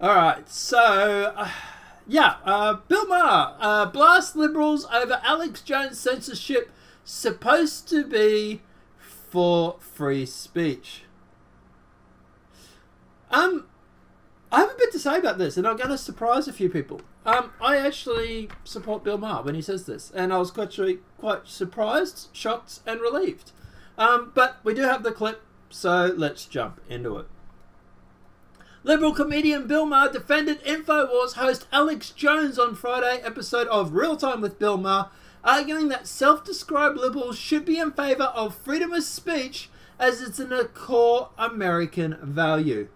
All right, so Bill Maher blast Liberals over Alex Jones censorship supposed to be for free speech. I have a bit to say about this, and I'm going to surprise a few people. I actually support Bill Maher when he says this, and I was quite surprised, shocked, and relieved. But we do have the clip, so let's jump into it. Liberal comedian Bill Maher defended InfoWars host Alex Jones on Friday episode of Real Time with Bill Maher, arguing that self-described liberals should be in favour of freedom of speech as it's a core American value.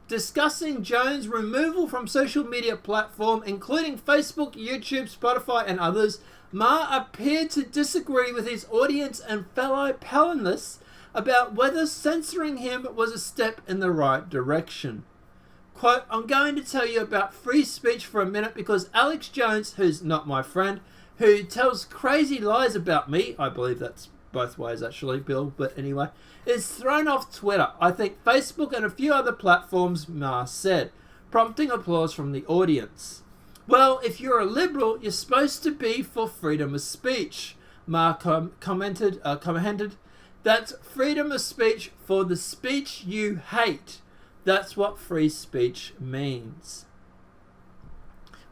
Discussing Jones' removal from social media platform, including Facebook, YouTube, Spotify and others, Maher appeared to disagree with his audience and fellow panelists about whether censoring him was a step in the right direction. Quote, I'm going to tell you about free speech for a minute because Alex Jones, who's not my friend, who tells crazy lies about me, I believe that's both ways actually, Bill, but anyway, is thrown off Twitter. I think Facebook and a few other platforms, Maher said, prompting applause from the audience. Well, if you're a liberal, you're supposed to be for freedom of speech. Maher commented, that's freedom of speech for the speech you hate. That's what free speech means.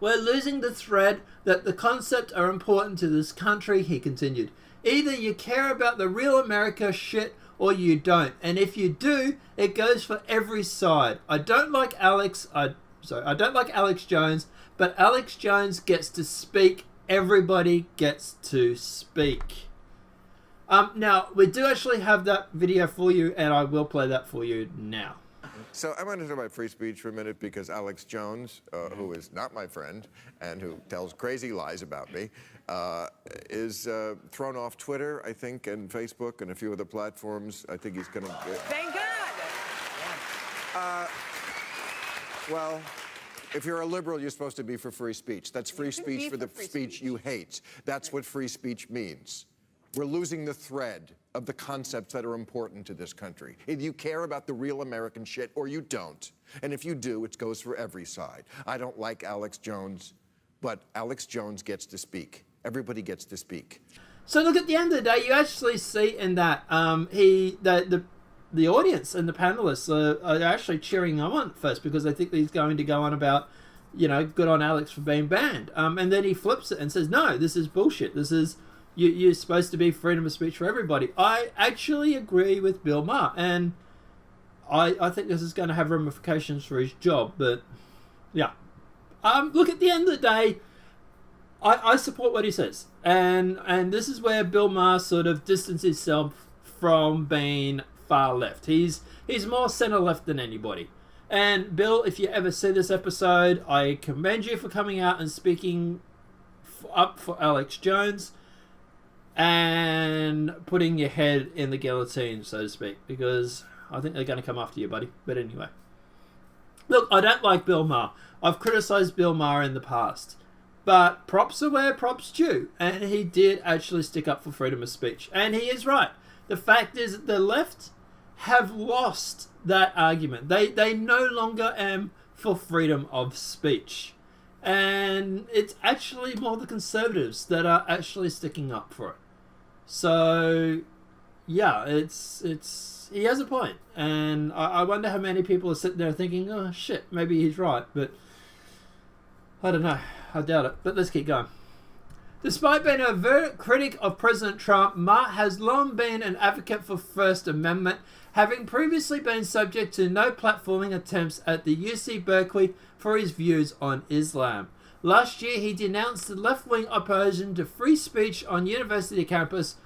We're losing the thread that the concepts are important to this country, he continued. Either you care about the real America shit or you don't. And if you do, it goes for every side. I don't like Alex Jones, but Alex Jones gets to speak. Everybody gets to speak. Now, we do actually have that video for you, and I will play that for you now. So I want to talk about free speech for a minute because Alex Jones, who is not my friend and who tells crazy lies about me, is thrown off Twitter, I think, and Facebook and a few other platforms. I think he's going to... Thank God! Well, if you're a liberal, you're supposed to be for free speech. That's free speech for the speech you hate. That's what free speech means. We're losing the thread of the concepts that are important to this country. Either you care about the real American shit or you don't. And if you do, it goes for every side. I don't like Alex Jones, but Alex Jones gets to speak. Everybody gets to speak. So look, at the end of the day, you actually see in that the audience and the panelists are actually cheering him on first because they think he's going to go on about, good on Alex for being banned. And then he flips it and says, no, this is bullshit. This is... You're supposed to be freedom of speech for everybody. I actually agree with Bill Maher, and I think this is going to have ramifications for his job, but yeah. Look, at the end of the day, I support what he says, and this is where Bill Maher sort of distances himself from being far left. He's more center left than anybody. And Bill, if you ever see this episode, I commend you for coming out and speaking up for Alex Jones and putting your head in the guillotine, so to speak, because I think they're going to come after you, buddy. But anyway. Look, I don't like Bill Maher. I've criticised Bill Maher in the past. But props are where props due. And he did actually stick up for freedom of speech. And he is right. The fact is that the left have lost that argument. They no longer am for freedom of speech. And it's actually more the conservatives that are actually sticking up for it. So, yeah, it's he has a point. And I wonder how many people are sitting there thinking, oh, shit, maybe he's right. But I don't know. I doubt it. But let's keep going. Despite being a overt critic of President Trump, Maher has long been an advocate for First Amendment, having previously been subject to no platforming attempts at the UC Berkeley for his views on Islam. Last year, he denounced the left-wing opposition to free speech on university campus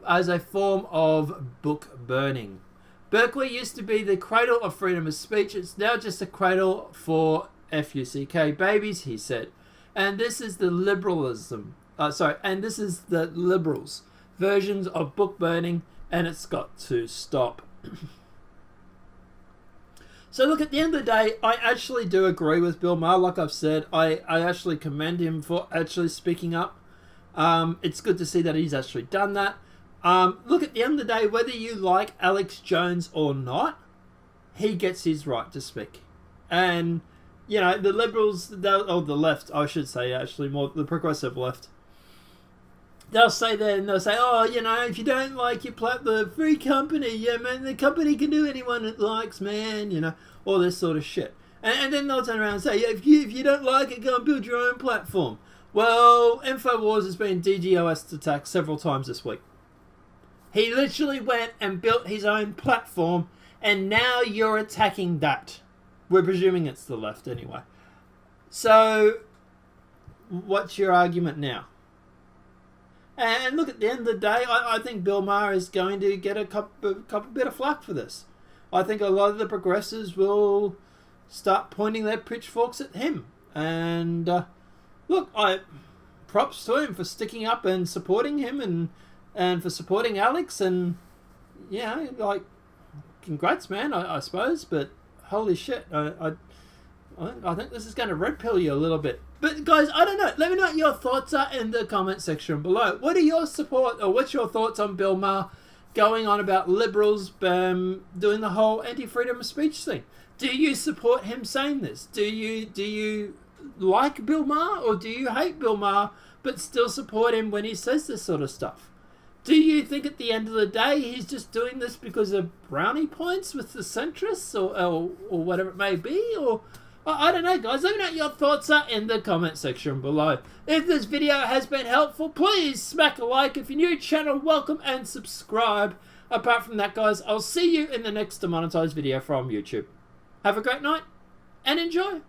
as a form of book burning. Berkeley used to be the cradle of freedom of speech. It's now just a cradle for F-U-C-K babies, he said. And this is the liberals' versions of book burning, and it's got to stop. So look, at the end of the day, I actually do agree with Bill Maher. Like I've said, I actually commend him for actually speaking up. It's good to see that he's actually done that. Look, at the end of the day, whether you like Alex Jones or not, he gets his right to speak. And you know, the Liberals, or the left, I should say, actually, more the progressive left, they'll say that, and they'll say, oh, you know, if you don't like the free company, yeah, man, the company can do anyone it likes, man, you know, all this sort of shit. And then they'll turn around and say, yeah, if you don't like it, go and build your own platform. Well, InfoWars has been DDoS attacked several times this week. He literally went and built his own platform, and now you're attacking that. We're presuming it's the left anyway. So, what's your argument now? And look, at the end of the day, I think Bill Maher is going to get a couple bit of flack for this. I think a lot of the progressives will start pointing their pitchforks at him. And look, props to him for sticking up and supporting him, and for supporting Alex, and yeah, like, congrats, man, I suppose. But holy shit, I think this is going to red pill you a little bit. But guys, I don't know. Let me know what your thoughts are in the comment section below. What are your what's your thoughts on Bill Maher going on about Liberals doing the whole anti-freedom of speech thing? Do you support him saying this? Do you like Bill Maher, or do you hate Bill Maher but still support him when he says this sort of stuff? Do you think at the end of the day he's just doing this because of brownie points with the centrists, or whatever it may be? Or I don't know, guys. Let me know what your thoughts are in the comment section below. If this video has been helpful, please smack a like. If you're new to the channel, welcome and subscribe. Apart from that, guys, I'll see you in the next demonetized video from YouTube. Have a great night and enjoy.